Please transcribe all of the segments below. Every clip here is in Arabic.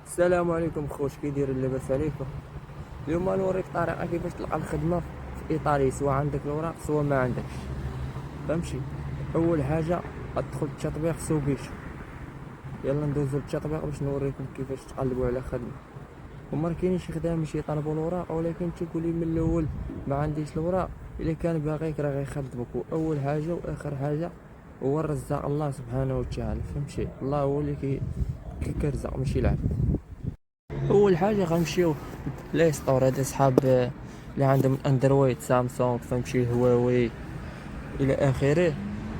السلام عليكم خوش، كي داير؟ لاباس عليكم؟ اليوم نوريك طريقه كيفاش تلقى الخدمه في ايطاليا، سواء عندك الاوراق سواء ما عندكش. فهمتي؟ اول حاجه غتدخل التطبيق سوبيشو. يلا ندوزو للتطبيق باش نوريكم كيفاش تقلبوا على خدمه. هما كاينين شي خدام باش يطلبوا الاوراق، ولكن تقولي من الاول ما عنديش الاوراق. الا كان باغيك راه غيخدمك. واول حاجه واخر حاجه هو الرزاق الله سبحانه وتعالى. فهمتي؟ الله هو اللي كيرزق ماشي العبد. اول حاجه غنمشيو بلاي ستور، هذا صحاب اللي عندهم اندرويد، سامسونج، فهمتي، هواوي الى اخره.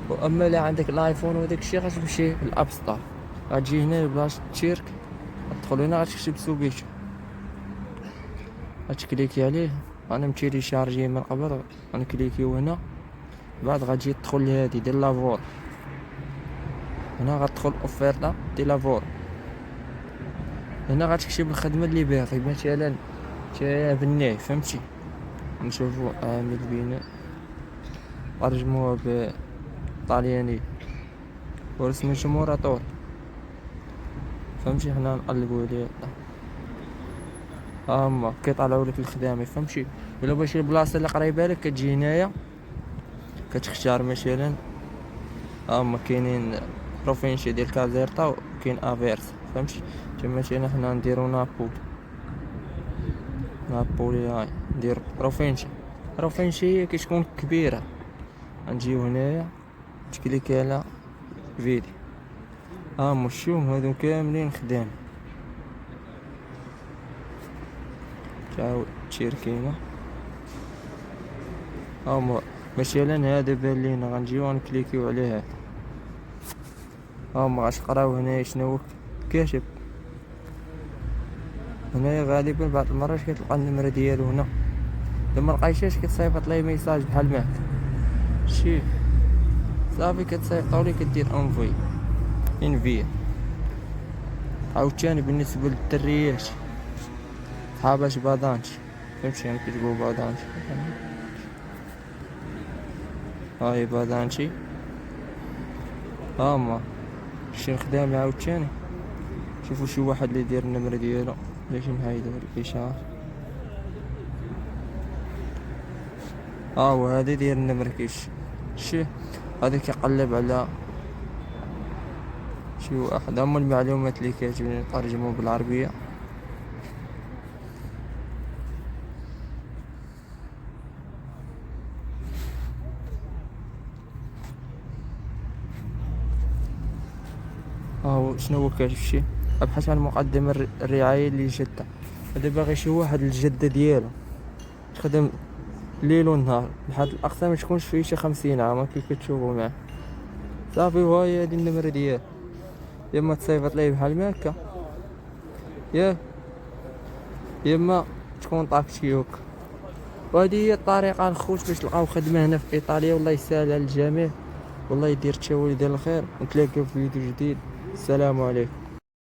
واما اللي عندك الايفون وداك الشيء غتمشي للاب ستور، غتجي هنا بلاصه التشيرك، غتدخل هنا غتكتب سوبيتو، غتكليكي عليه. انا متيلي شارجي من قبل، غنكليكيو هنا. بعد غتجي تدخل لهادي ديال لافور، هنا غتدخل اوفيرتا دي لافور. هنا غتكتب الخدمه اللي باغي، مثلا تاع بناي، فهمتي؟ نشوفو عامل بناء، ترجموها بالطالياني ورسميتو موراتور. فهمتي؟ حنا نقلبو عليه هما كيطلعوا لك الخدامه. فهمتي؟ ولا باش البلاصه اللي قريبه لك كتجي هنايا كتختار مثلا. هما كاينين بروفينسي ديال كازيرتا وكاين افيرس. فهمتي؟ كما مثلا حنا نديرو نابولي هاي ندير بروفينسي هي كتكون كبيره. غنجيو هنايا تكليكي على فيديو، شوف هادو كاملين خدام. تعاود تشيركينا. مثلا هذا بان لينا، غنجيو غنكليكيو على هذا. غتقراو هنايا شنو كاتب. هنايا غالبا بعض المرات كتلقى النمرة ديالو هنا. لما لقيتيهش كتصيفط ليه ميساج بحال ماك شي صافي، كتصيفطو ليه كدير انفي. عاوتاني بالنسبة للدريات صحاباش بادانش، فهمتي؟ يعني كتقول بادانش، هاي بادانشي. شي خدام عاوتاني. شوفوا شي واحد اللي داير النمرة ديالو، ليش محايدو الاشعار. وهذا داير النمرة شي هذا كيقلب على شي واحد. هما المعلومات اللي كاتبين ترجموا بالعربية. شنو هو كاتب شي ابحث عن مقدم الرعاية لجدة. هذا باغي شي واحد الجدة ديالو تخدم ليل ونهار لحد الاقصى ما تكونش فيه شي 50 عام كي كتشوفوا معاه. صافي، وهاي هادي النمرة ديالو. يا اما تصيفط ليه بحال هكا، يا اما تكون طاكسيوك. وهذه هي الطريقة الخوت باش تلقاو خدمة هنا في ايطاليا. والله يسهل على الجميع، والله يدير التاويل ديال الخير. نتلاقاو في فيديو جديد. السلام عليكم.